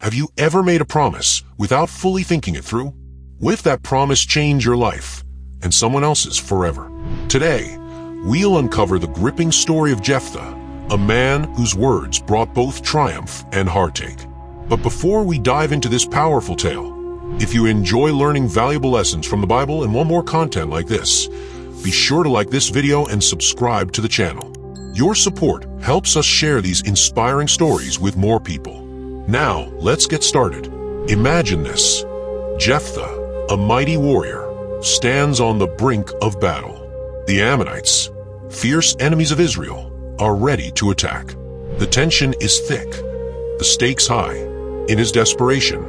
Have you ever made a promise without fully thinking it through? Will that promise change your life and someone else's forever? Today, we'll uncover the gripping story of Jephthah, a man whose words brought both triumph and heartache. But before we dive into this powerful tale, if you enjoy learning valuable lessons from the Bible and want more content like this, be sure to like this video and subscribe to the channel. Your support helps us share these inspiring stories with more people. Now, let's get started. Imagine this. Jephthah, a mighty warrior, stands on the brink of battle. The Ammonites, fierce enemies of Israel, are ready to attack. The tension is thick, the stakes high. In his desperation,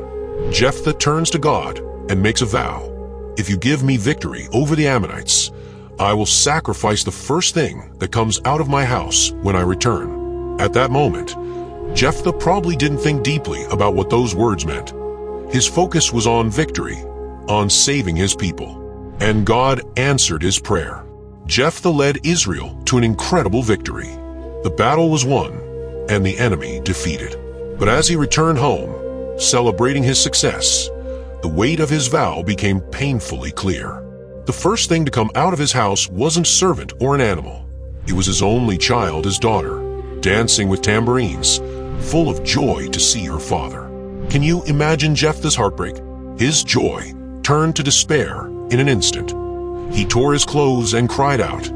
Jephthah turns to God and makes a vow. If you give me victory over the Ammonites, I will sacrifice the first thing that comes out of my house when I return. At that moment, Jephthah probably didn't think deeply about what those words meant. His focus was on victory, on saving his people. And God answered his prayer. Jephthah led Israel to an incredible victory. The battle was won, and the enemy defeated. But as he returned home, celebrating his success, the weight of his vow became painfully clear. The first thing to come out of his house wasn't a servant or an animal. It was his only child, his daughter, dancing with tambourines, full of joy to see her father. Can you imagine Jephthah's heartbreak? His joy turned to despair in an instant. He tore his clothes and cried out,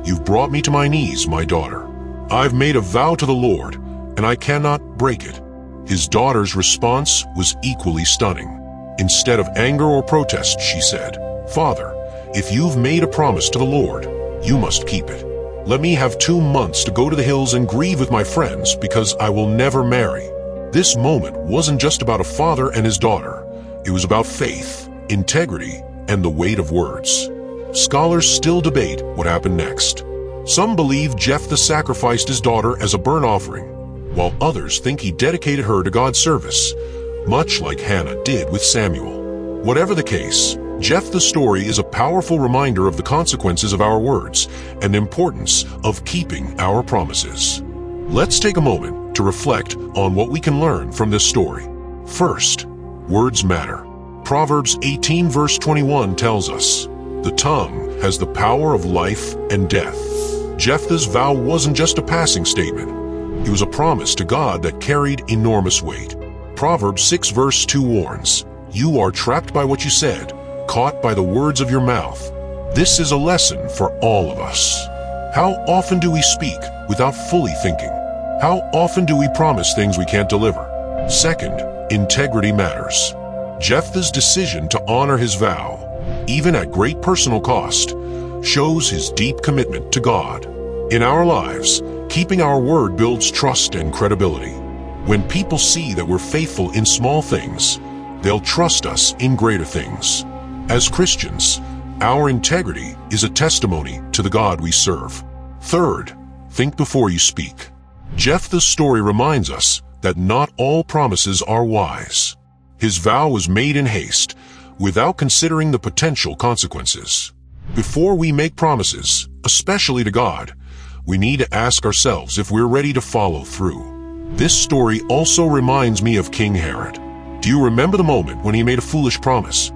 "You've brought me to my knees, my daughter. I've made a vow to the Lord, and I cannot break it." His daughter's response was equally stunning. Instead of anger or protest, she said, "Father, if you've made a promise to the Lord, you must keep it. Let me have 2 months to go to the hills and grieve with my friends because I will never marry." This moment wasn't just about a father and his daughter. It was about faith, integrity, and the weight of words. Scholars still debate what happened next. Some believe Jephthah sacrificed his daughter as a burnt offering, while others think he dedicated her to God's service, much like Hannah did with Samuel. Whatever the case, Jephthah's story is a powerful reminder of the consequences of our words and the importance of keeping our promises. Let's take a moment to reflect on what we can learn from this story. First, words matter. Proverbs 18 verse 21 tells us, "The tongue has the power of life and death." Jephthah's vow wasn't just a passing statement. It was a promise to God that carried enormous weight. Proverbs 6 verse 2 warns, "You are trapped by what you said, caught by the words of your mouth." This is a lesson for all of us. How often do we speak without fully thinking? How often do we promise things we can't deliver? Second, integrity matters. Jephthah's decision to honor his vow, even at great personal cost, shows his deep commitment to God. In our lives, keeping our word builds trust and credibility. When people see that we're faithful in small things, they'll trust us in greater things. As Christians, our integrity is a testimony to the God we serve. Third, think before you speak. Jephthah's story reminds us that not all promises are wise. His vow was made in haste, without considering the potential consequences. Before we make promises, especially to God, we need to ask ourselves if we're ready to follow through. This story also reminds me of King Herod. Do you remember the moment when he made a foolish promise?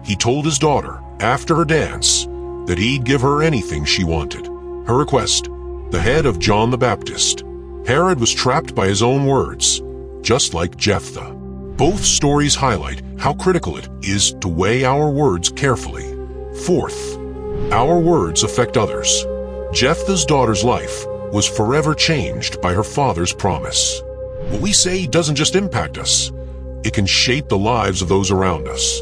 He told his daughter, after her dance, that he'd give her anything she wanted. Her request, the head of John the Baptist. Herod was trapped by his own words, just like Jephthah. Both stories highlight how critical it is to weigh our words carefully. Fourth, our words affect others. Jephthah's daughter's life was forever changed by her father's promise. What we say doesn't just impact us, it can shape the lives of those around us.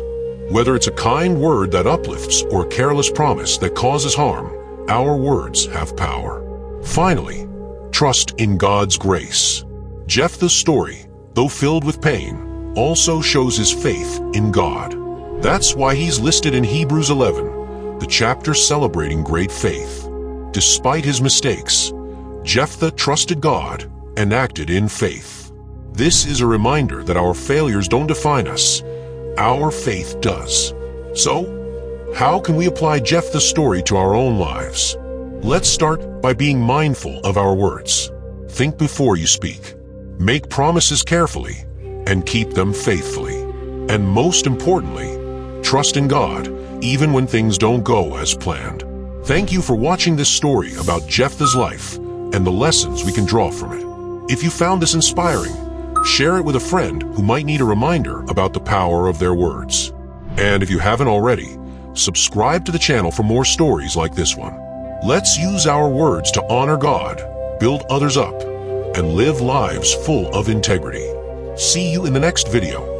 Whether it's a kind word that uplifts or a careless promise that causes harm, our words have power. Finally, trust in God's grace. Jephthah's story, though filled with pain, also shows his faith in God. That's why he's listed in Hebrews 11, the chapter celebrating great faith. Despite his mistakes, Jephthah trusted God and acted in faith. This is a reminder that our failures don't define us, our faith does. So, how can we apply Jephthah's story to our own lives? Let's start by being mindful of our words. Think before you speak. Make promises carefully, and keep them faithfully. And most importantly, trust in God, even when things don't go as planned. Thank you for watching this story about Jephthah's life and the lessons we can draw from it. If you found this inspiring, share it with a friend who might need a reminder about the power of their words. And if you haven't already, subscribe to the channel for more stories like this one. Let's use our words to honor God, build others up, and live lives full of integrity. See you in the next video.